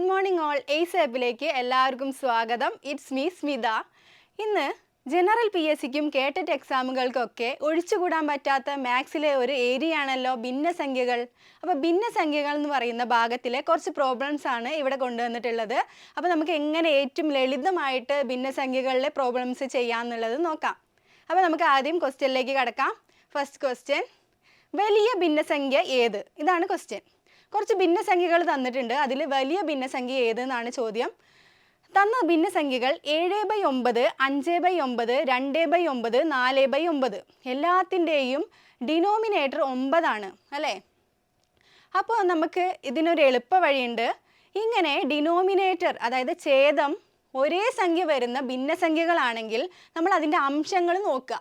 Good morning all. Ace ആപ്പിലേക്ക് എല്ലാവർക്കും സ്വാഗതം. It's me Smitha. ഇന്ന് ജനറൽ PSCക്കും കേട്ടറ്റ് എക്സാമുകൾക്കൊക്കെ ഒഴിച്ചുകൂടാൻ പറ്റാത്ത മാത്സിലെ ഒരു ഏരിയ ആണല്ലോ ഭിന്നസംഖ്യകൾ. അപ്പോൾ ഭിന്നസംഖ്യകൾ എന്ന് പറയുന്ന ഭാഗത്തിലെ കുറച്ച് പ്രോബ്ലംസ് ആണ് ഇവിടെ കൊണ്ടുവന്നിട്ടുള്ളത്. അപ്പോൾ നമുക്ക് എങ്ങനെ ഏറ്റവും ലളിതമായിട്ട് ഭിന്നസംഖ്യകളിലെ പ്രോബ്ലംസ് ചെയ്യാമെന്നുള്ളത് നോക്കാം. അപ്പോൾ നമുക്ക് ആദ്യം ക്വസ്റ്റ്യനിലേക്ക് കടക്കാം. ഫസ്റ്റ് ക്വസ്റ്റ്യൻ, വലിയ ഭിന്നസംഖ്യ ഏത്? ഇതാണ് ക്വസ്റ്റ്യൻ. കുറച്ച് ഭിന്നസംഖ്യകൾ തന്നിട്ടുണ്ട്. അതിൽ വലിയ ഭിന്നസംഖ്യ ഏതെന്നാണ് ചോദ്യം. തന്ന ഭിന്നസംഖ്യകൾ 7/9, 5/9, 2/9, 4/9. എല്ലാത്തിൻ്റെയും ഡിനോമിനേറ്റർ 9 ആണ് അല്ലേ? അപ്പോൾ നമുക്ക് ഇതിനൊരു എളുപ്പ വഴിയുണ്ട്. ഇങ്ങനെ ഡിനോമിനേറ്റർ, അതായത് ഛേദം ഒരേ സംഖ്യ വരുന്ന ഭിന്നസംഖ്യകളാണെങ്കിൽ നമ്മൾ അതിൻ്റെ അംശങ്ങൾ നോക്കുക.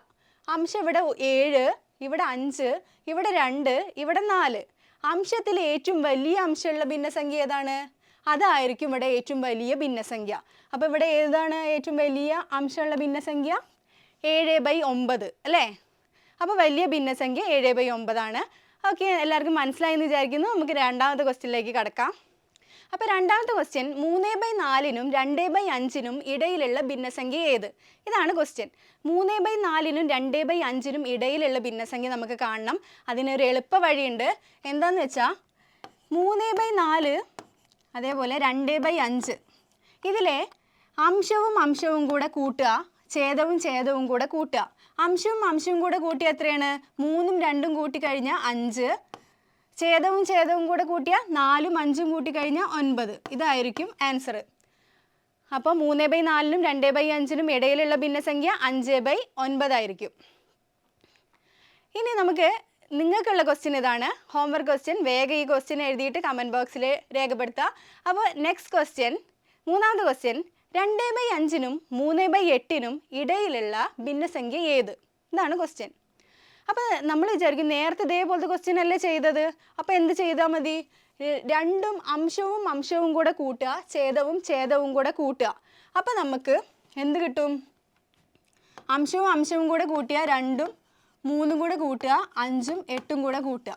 അംശം ഇവിടെ 7, ഇവിടെ 5, ഇവിടെ 2, ഇവിടെ 4. അംശത്തിൽ ഏറ്റവും വലിയ അംശമുള്ള ഭിന്നസംഖ്യ ഏതാണ്? അതായിരിക്കും ഇവിടെ ഏറ്റവും വലിയ ഭിന്നസംഖ്യ. അപ്പോൾ ഇവിടെ ഏതാണ് ഏറ്റവും വലിയ അംശമുള്ള ഭിന്നസംഖ്യ? 7/9 അല്ലേ? അപ്പോൾ വലിയ ഭിന്നസംഖ്യ 7/9 ആണ്. ഓക്കെ, എല്ലാവർക്കും മനസ്സിലായി എന്ന് വിചാരിക്കുന്നു. നമുക്ക് രണ്ടാമത്തെ ക്വസ്റ്റ്യനിലേക്ക് കടക്കാം. അപ്പോൾ രണ്ടാമത്തെ ക്വസ്റ്റ്യൻ, 3/4നും 2/5നും ഇടയിലുള്ള ഭിന്നസംഖ്യ ഏത്? ഇതാണ് ക്വസ്റ്റ്യൻ. 3/4നും 2/5നും ഇടയിലുള്ള ഭിന്നസംഖ്യ നമുക്ക് കാണണം. അതിനൊരു എളുപ്പ വഴിയുണ്ട്. എന്താണെന്ന് വെച്ചാൽ 3/4 അതേപോലെ 2/5 ഇതിലെ അംശവും കൂടെ കൂട്ടുക, ഛേദവും കൂടെ കൂട്ടുക. അംശവും കൂടെ കൂട്ടിയ എത്രയാണ്? 3ഉം 2ഉം കൂട്ടിക്കഴിഞ്ഞാൽ 5, ഛേദവും കൂടെ കൂട്ടിയാൽ 4ഉം 5ഉം കൂട്ടിക്കഴിഞ്ഞാൽ 9. ഇതായിരിക്കും ആൻസർ. അപ്പോൾ 3/4നും 2/5നും ഇടയിലുള്ള ഭിന്നസംഖ്യ 5/9 ആയിരിക്കും. ഇനി നമുക്ക് നിങ്ങൾക്കുള്ള ക്വസ്റ്റ്യൻ ഇതാണ്, ഹോംവർക്ക് ക്വസ്റ്റ്യൻ. വേഗം ഈ ക്വസ്റ്റ്യൻ എഴുതിയിട്ട് കമൻറ്റ് ബോക്സിൽ രേഖപ്പെടുത്തുക. അപ്പോൾ നെക്സ്റ്റ് ക്വസ്റ്റ്യൻ, മൂന്നാമത്തെ ക്വസ്റ്റ്യൻ, 2/5നും 3/8നും ഇടയിലുള്ള ഭിന്നസംഖ്യ ഏത്? ഇതാണ് ക്വസ്റ്റ്യൻ. അപ്പോൾ നമ്മൾ വിചാരിക്കും നേരത്തെ ഇതേപോലത്തെ ക്വസ്റ്റ്യൻ അല്ലേ ചെയ്തത്, അപ്പോൾ എന്ത് ചെയ്താൽ മതി? രണ്ടും അംശവും കൂടെ കൂട്ടുക, ഛേദവും കൂടെ കൂട്ടുക. അപ്പോൾ നമുക്ക് എന്ത് കിട്ടും? അംശവും കൂടെ കൂട്ടിയാൽ 2ഉം 3ഉം കൂടെ കൂട്ടുക, 5ഉം 8ഉം കൂടെ കൂട്ടുക.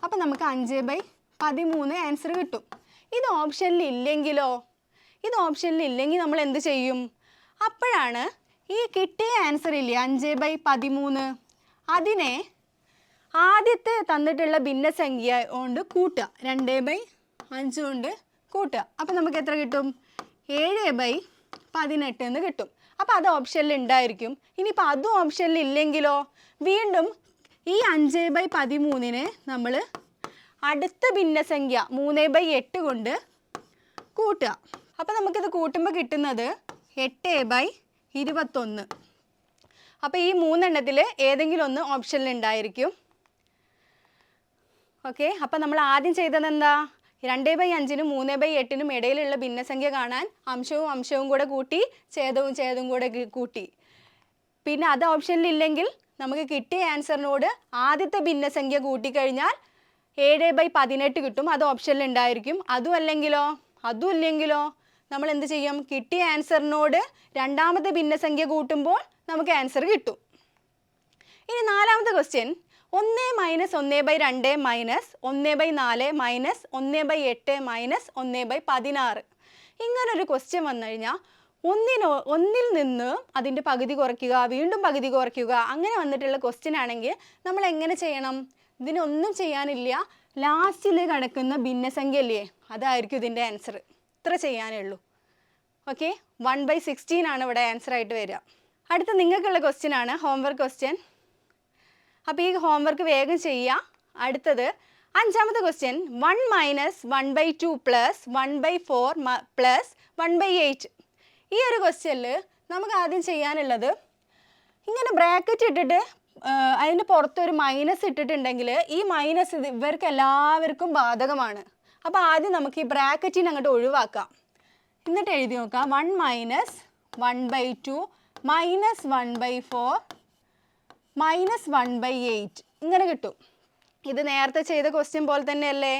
അപ്പോൾ നമുക്ക് 5/13 ആൻസർ കിട്ടും. ഇത് ഓപ്ഷനിൽ ഇല്ലെങ്കിലോ? ഇത് ഓപ്ഷനിൽ ഇല്ലെങ്കിൽ നമ്മൾ എന്ത് ചെയ്യും? അപ്പോഴാണ് ഈ കിട്ടിയ ആൻസർ ഇല്ലേ 5/13, അതിനെ ആദ്യത്തെ തന്നിട്ടുള്ള ഭിന്നസംഖ്യ കൊണ്ട് കൂട്ടുക, 2/5 കൊണ്ട് കൂട്ടുക. അപ്പോൾ നമുക്ക് എത്ര കിട്ടും? 7/18 എന്ന് കിട്ടും. അപ്പോൾ അത് ഓപ്ഷനിൽ ഉണ്ടായിരിക്കും. ഇനിയിപ്പോൾ അതും ഓപ്ഷനിൽ ഇല്ലെങ്കിലോ? വീണ്ടും ഈ 5/13 നമ്മൾ അടുത്ത ഭിന്നസംഖ്യ 3/8 കൊണ്ട് കൂട്ടുക. അപ്പോൾ നമുക്കിത് കൂട്ടുമ്പോൾ കിട്ടുന്നത് 8/21. അപ്പോൾ ഈ 3 എണ്ണത്തിൽ ഏതെങ്കിലും ഒന്ന് ഓപ്ഷനിൽ ഉണ്ടായിരിക്കും. ഓക്കെ, അപ്പോൾ നമ്മൾ ആദ്യം ചെയ്തത് എന്താ? 2/5നും 3/8നും ഇടയിലുള്ള ഭിന്നസംഖ്യ കാണാൻ അംശവും കൂടെ കൂട്ടി, ഛേദവും കൂടെ കൂട്ടി. പിന്നെ അത് ഓപ്ഷനിൽ ഇല്ലെങ്കിൽ നമുക്ക് കിട്ടിയ ആൻസറിനോട് ആദ്യത്തെ ഭിന്നസംഖ്യ കൂട്ടിക്കഴിഞ്ഞാൽ 7/18 കിട്ടും. അത് ഓപ്ഷനിൽ ഉണ്ടായിരിക്കും. അതും ഇല്ലെങ്കിലോ നമ്മൾ എന്ത് ചെയ്യും? കിട്ടിയ ആൻസറിനോട് രണ്ടാമത്തെ ഭിന്നസംഖ്യ കൂട്ടുമ്പോൾ നമുക്ക് ആൻസർ കിട്ടും. ഇനി നാലാമത്തെ ക്വസ്റ്റ്യൻ, 1 - 1/2 - 1/4 - 1/8 - 1/16. ഇങ്ങനൊരു ക്വസ്റ്റ്യൻ വന്നു കഴിഞ്ഞാൽ ഒന്നിൽ നിന്ന് അതിൻ്റെ പകുതി കുറയ്ക്കുക, വീണ്ടും പകുതി കുറയ്ക്കുക, അങ്ങനെ വന്നിട്ടുള്ള ക്വസ്റ്റ്യൻ ആണെങ്കിൽ നമ്മൾ എങ്ങനെ ചെയ്യണം? ഇതിനൊന്നും ചെയ്യാനില്ല, ലാസ്റ്റിൽ കിടക്കുന്ന ഭിന്നസംഖ്യ അല്ലേ, അതായിരിക്കും ഇതിൻ്റെ ആൻസർ. ഇത്ര ചെയ്യാനേ ഉള്ളൂ. ഓക്കെ, 1/16 ആണ് ഇവിടെ ആൻസർ ആയിട്ട് വരിക. അടുത്ത നിങ്ങൾക്കുള്ള ക്വസ്റ്റ്യൻ ആണ് ഹോംവർക്ക് ക്വസ്റ്റ്യൻ. അപ്പോൾ ഈ ഹോംവർക്ക് വേഗം ചെയ്യുക. അടുത്തത് അഞ്ചാമത്തെ ക്വസ്റ്റ്യൻ, 1 - 1/2 + 1/4 + 1/8. ഈ ഒരു ക്വസ്റ്റ്യനിൽ നമുക്ക് ആദ്യം ചെയ്യാനുള്ളത്, ഇങ്ങനെ ബ്രാക്കറ്റ് ഇട്ടിട്ട് അതിൻ്റെ പുറത്തൊരു മൈനസ് ഇട്ടിട്ടുണ്ടെങ്കിൽ ഈ മൈനസ് ഇവർക്ക് എല്ലാവർക്കും ബാധകമാണ്. അപ്പോൾ ആദ്യം നമുക്ക് ഈ ബ്രാക്കറ്റിനെ അങ്ങോട്ട് ഒഴിവാക്കാം. എന്നിട്ട് എഴുതി നോക്കാം, 1 - 1/2 - 1/4 - 1/8 ഇങ്ങനെ കിട്ടും. ഇത് നേരത്തെ ചെയ്ത ക്വസ്റ്റ്യൻ പോലെ തന്നെയല്ലേ?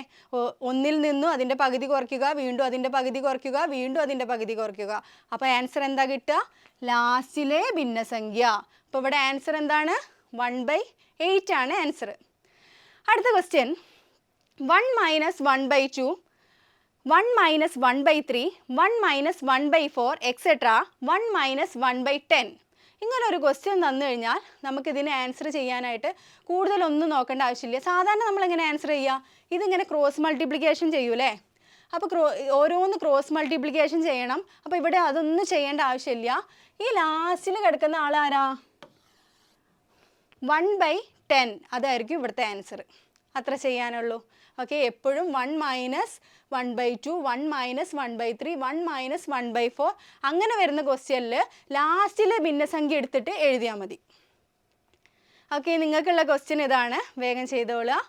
ഒന്നിൽ നിന്നും അതിൻ്റെ പകുതി കുറയ്ക്കുക, വീണ്ടും അതിൻ്റെ പകുതി കുറയ്ക്കുക, വീണ്ടും അതിൻ്റെ പകുതി കുറയ്ക്കുക. അപ്പോൾ ആൻസർ എന്താ കിട്ടുക? ലാസ്റ്റിലെ ഭിന്നസംഖ്യ. അപ്പോൾ ഇവിടെ ആൻസർ എന്താണ്? 1/8 ആണ് ആൻസർ. അടുത്ത question, 1 - 1/2 1 minus 1 by 3, 1 minus 1 by 4, etc. 1 minus 1 by 10. ഇങ്ങനെ ഒരു ക്വസ്റ്റ്യൻ തന്നു കഴിഞ്ഞാൽ നമുക്കിതിനെ ആൻസർ ചെയ്യാനായിട്ട് കൂടുതലൊന്നും നോക്കേണ്ട ആവശ്യമില്ല. സാധാരണ നമ്മളെങ്ങനെ ആൻസർ ചെയ്യുക? ഇതിങ്ങനെ ക്രോസ് മൾട്ടിപ്ലിക്കേഷൻ ചെയ്യൂലേ? അപ്പോൾ ഓരോന്ന് ക്രോസ് മൾട്ടിപ്ലിക്കേഷൻ ചെയ്യണം. അപ്പോൾ ഇവിടെ അതൊന്നും ചെയ്യേണ്ട ആവശ്യമില്ല. ഈ ലാസ്റ്റിൽ കിടക്കുന്ന ആളാരാ? 1/10 അതായിരിക്കും ഇവിടുത്തെ ആൻസർ. അത്ര ചെയ്യാനുള്ളൂ. ഓക്കെ, എപ്പോഴും 1 minus 1/2, 1 minus 1/3, 1 minus 1/4 അങ്ങനെ വരുന്ന ക്വസ്റ്റ്യനിൽ ലാസ്റ്റിൽ ഭിന്നസംഖ്യ എടുത്തിട്ട് എഴുതിയാൽ മതി. ഓക്കെ, നിങ്ങൾക്കുള്ള ക്വസ്റ്റ്യൻ ഇതാണ്. വേഗം ചെയ്തോളുക.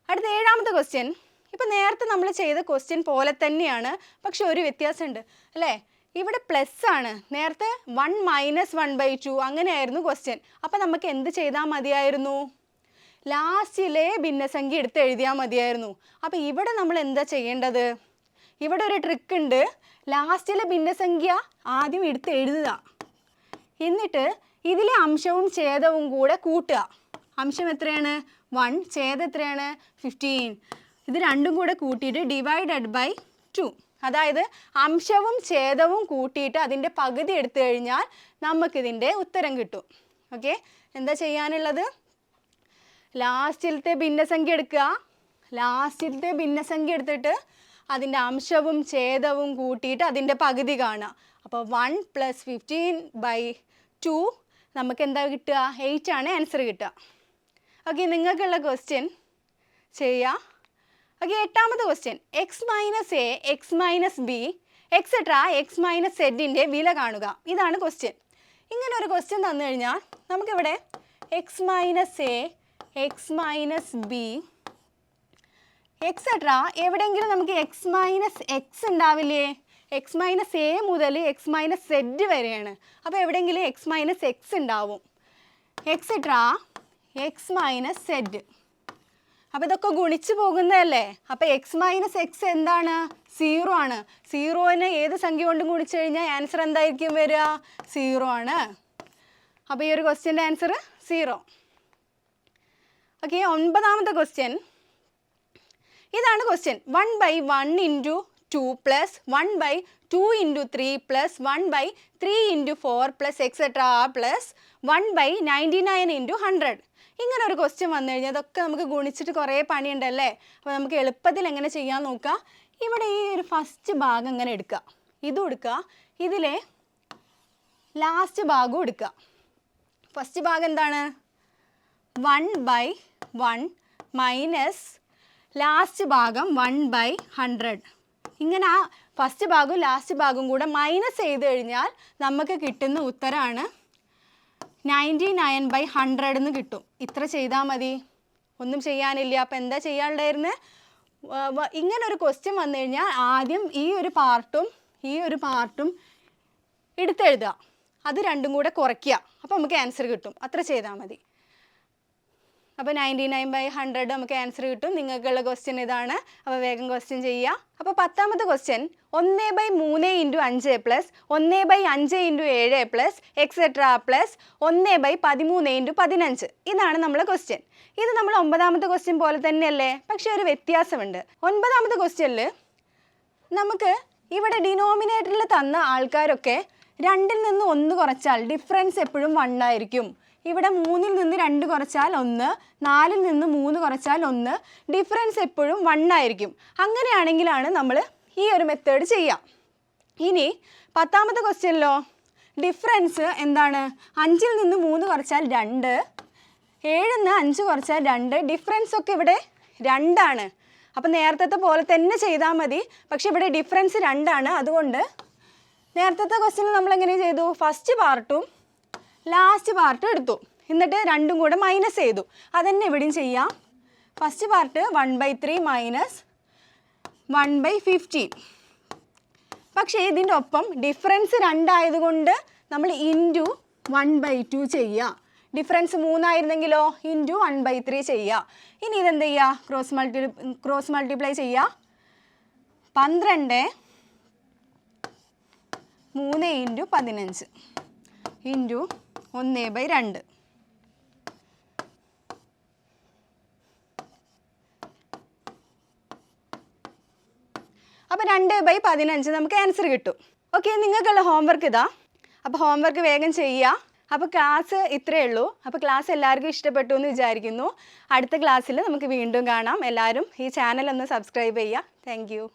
അടുത്ത 7ാമത്തെ ക്വസ്റ്റ്യൻ. ഇപ്പം നേരത്തെ നമ്മൾ ചെയ്ത ക്വസ്റ്റ്യൻ പോലെ തന്നെയാണ്, പക്ഷെ ഒരു വ്യത്യാസമുണ്ട് അല്ലേ? ഇവിടെ പ്ലസ് ആണ്. നേരത്തെ 1 minus 1/2 അങ്ങനെയായിരുന്നു ക്വസ്റ്റ്യൻ. അപ്പം നമുക്ക് എന്ത് ചെയ്താൽ മതിയായിരുന്നു? ലാസ്റ്റിലെ ഭിന്നസംഖ്യ എടുത്ത് എഴുതിയാൽ മതിയായിരുന്നു. അപ്പോൾ ഇവിടെ നമ്മൾ എന്താ ചെയ്യേണ്ടത്? ഇവിടെ ഒരു ട്രിക്ക് ഉണ്ട്. ലാസ്റ്റിലെ ഭിന്നസംഖ്യ ആദ്യം എടുത്ത് എഴുതുക, എന്നിട്ട് ഇതിലെ അംശവും ഛേദവും കൂടെ കൂട്ടുക. അംശം എത്രയാണ്? 1, ഛേദം എത്രയാണ്? 15. ഇത് രണ്ടും കൂടെ കൂട്ടിയിട്ട് ഡിവൈഡഡ് ബൈ 2. അതായത് അംശവും ഛേദവും കൂട്ടിയിട്ട് അതിൻ്റെ പകുതി എടുത്തു കഴിഞ്ഞാൽ നമുക്കിതിൻ്റെ ഉത്തരം കിട്ടും. ഓക്കെ, എന്താ ചെയ്യാനുള്ളത്? ലാസ്റ്റിലത്തെ ഭിന്നസംഖ്യ എടുക്കുക. ലാസ്റ്റിലത്തെ ഭിന്നസംഖ്യ എടുത്തിട്ട് അതിൻ്റെ അംശവും ഛേദവും കൂട്ടിയിട്ട് അതിൻ്റെ പകുതി കാണുക. അപ്പോൾ 1 + 15/2 നമുക്ക് എന്താ കിട്ടുക? 8 ആണ് ആൻസർ കിട്ടുക. ഓക്കെ, നിങ്ങൾക്കുള്ള ക്വസ്റ്റ്യൻ ചെയ്യുക. ഓക്കെ, 8ാമത്തെ question. x minus A, X minus B, etcetera X minus സെഡിൻ്റെ വില കാണുക. ഇതാണ് ക്വസ്റ്റ്യൻ. ഇങ്ങനെ ഒരു ക്വസ്റ്റ്യൻ തന്നു കഴിഞ്ഞാൽ നമുക്കിവിടെ X minus A, X minus B, etcetera എവിടെയെങ്കിലും നമുക്ക് എക്സ് മൈനസ് എക്സ് ഉണ്ടാവില്ലേ? എക്സ് മൈനസ് എ മുതൽ എക്സ് മൈനസ് സെഡ് വരെയാണ്. അപ്പോൾ എവിടെയെങ്കിലും എക്സ് മൈനസ് എക്സ് ഉണ്ടാവും. Etcetera X minus Z. അപ്പോൾ ഇതൊക്കെ ഗുണിച്ച് പോകുന്നതല്ലേ? അപ്പോൾ എക്സ് മൈനസ് എക്സ് എന്താണ്? 0 ആണ്. 0നെ ഏത് സംഖ്യ കൊണ്ടും ഗുണിച്ച് കഴിഞ്ഞാൽ ആൻസർ എന്തായിരിക്കും വരിക? 0 ആണ്. അപ്പോൾ ഈ ഒരു ക്വസ്റ്റ്യൻ്റെ ആൻസർ 0. ഓക്കെ, 9ാമത്തെ ക്വസ്റ്റ്യൻ. ഇതാണ് ക്വസ്റ്റ്യൻ. 1/1 × 2 + 1/2 × 3 + 1/3 × 4 + എക്സെട്ര + 1/99 × 100. ഇങ്ങനെ ഒരു ക്വസ്റ്റ്യൻ വന്നു കഴിഞ്ഞാൽ അതൊക്കെ നമുക്ക് ഗുണിച്ചിട്ട് കുറേ പണിയുണ്ടല്ലേ? അപ്പോൾ നമുക്ക് എളുപ്പത്തിൽ എങ്ങനെ ചെയ്യാൻ നോക്കാം. ഇവിടെ ഈ ഒരു ഫസ്റ്റ് ഭാഗം ഇങ്ങനെ എടുക്കുക, ഇതും എടുക്കുക, ഇതിലെ ലാസ്റ്റ് ഭാഗവും എടുക്കുക. ഫസ്റ്റ് ഭാഗം എന്താണ്? 1/1 മൈനസ് ലാസ്റ്റ് ഭാഗം 1/100. ഇങ്ങനെ ആ ഫസ്റ്റ് ഭാഗവും ലാസ്റ്റ് ഭാഗവും കൂടെ മൈനസ് ചെയ്ത് കഴിഞ്ഞാൽ നമുക്ക് കിട്ടുന്ന ഉത്തരമാണ് 99/100 എന്ന് കിട്ടും. ഇത്ര ചെയ്താൽ മതി, ഒന്നും ചെയ്യാനില്ല. അപ്പോൾ എന്താ ചെയ്യാനുണ്ടായിരുന്നത്? ഇങ്ങനെ ഒരു ക്വസ്റ്റ്യൻ വന്നു കഴിഞ്ഞാൽ ആദ്യം ഈ ഒരു പാർട്ടും എടുത്തെഴുതുക, അത് രണ്ടും കൂടെ കുറയ്ക്കുക, അപ്പോൾ നമുക്ക് ആൻസർ കിട്ടും. അത്ര ചെയ്താൽ മതി. അപ്പോൾ 99/100 നമുക്ക് ആൻസർ കിട്ടും. നിങ്ങൾക്കുള്ള ക്വസ്റ്റ്യൻ ഇതാണ്. അപ്പോൾ വേഗം ക്വസ്റ്റ്യൻ ചെയ്യുക. അപ്പോൾ 10ാമത്തെ ക്വസ്റ്റ്യൻ. 1/3 × 5 + 1/5 × 7 + എക്സെട്ര + 1/13 × 15. ഇതാണ് നമ്മളെ ക്വസ്റ്റ്യൻ. ഇത് നമ്മൾ 9ാമത്തെ ക്വസ്റ്റ്യൻ പോലെ തന്നെയല്ലേ? പക്ഷേ ഒരു വ്യത്യാസമുണ്ട്. 9ാമത്തെ ക്വസ്റ്റ്യനിൽ നമുക്ക് ഇവിടെ ഡിനോമിനേറ്ററിൽ തന്ന ആൾക്കാരൊക്കെ 2ൽ നിന്ന് 1 കുറച്ചാൽ ഡിഫറൻസ് എപ്പോഴും 1 ആയിരിക്കും. ഇവിടെ 3ൽ നിന്ന് 2 കുറച്ചാൽ 1, 4ൽ നിന്ന് 3 കുറച്ചാൽ 1, ഡിഫറൻസ് എപ്പോഴും 1 ആയിരിക്കും. അങ്ങനെയാണെങ്കിലാണ് നമ്മൾ ഈ ഒരു മെത്തേഡ് ചെയ്യുക. ഇനി 10ാമത്തെ ക്വസ്റ്റ്യനിലോ ഡിഫറൻസ് എന്താണ്? 5ൽ നിന്ന് 3 കുറച്ചാൽ 2, 7ൽ നിന്ന് 5 കുറച്ചാൽ 2, ഡിഫറൻസ് ഒക്കെ ഇവിടെ 2 ആണ്. അപ്പോൾ നേരത്തെ പോലെ തന്നെ ചെയ്താൽ മതി. പക്ഷെ ഇവിടെ ഡിഫറൻസ് 2 ആണ്. അതുകൊണ്ട് നേരത്തെ ക്വസ്റ്റ്യനിൽ നമ്മൾ എങ്ങനെ ചെയ്തു? ഫസ്റ്റ് പാർട്ടും ലാസ്റ്റ് പാർട്ടും എടുത്തു, എന്നിട്ട് രണ്ടും കൂടെ മൈനസ് ചെയ്തു. അതന്നെ ഇവിടെയും ചെയ്യാം. First part 1/3 minus 1/15. പക്ഷേ ഇതിൻ്റെ ഒപ്പം ഡിഫറൻസ് 2 ആയതുകൊണ്ട് നമ്മൾ ഇൻറ്റു 1/2 ചെയ്യുക. ഡിഫറൻസ് 3 ആയിരുന്നെങ്കിലോ ഇൻറ്റു 1/3 ചെയ്യുക. ഇനി ഇതെന്ത് ചെയ്യുക? ക്രോസ് മൾട്ടിപ്ലൈ ചെയ്യുക. 12 3 × 15 ഇൻറ്റു 1/2. അപ്പോൾ 2/15 നമുക്ക് ആൻസർ കിട്ടും. ഓക്കെ, നിങ്ങൾക്കുള്ള ഹോംവർക്ക് ഇതാ. അപ്പോൾ ഹോംവർക്ക് വേഗം ചെയ്യുക. അപ്പോൾ ക്ലാസ് ഇത്രയേ ഉള്ളൂ. അപ്പോൾ ക്ലാസ് എല്ലാവർക്കും ഇഷ്ടപ്പെട്ടു എന്ന് വിചാരിക്കുന്നു. അടുത്ത ക്ലാസ്സിൽ നമുക്ക് വീണ്ടും കാണാം. എല്ലാവരും ഈ ചാനൽ ഒന്ന് സബ്സ്ക്രൈബ് ചെയ്യുക. Thank you.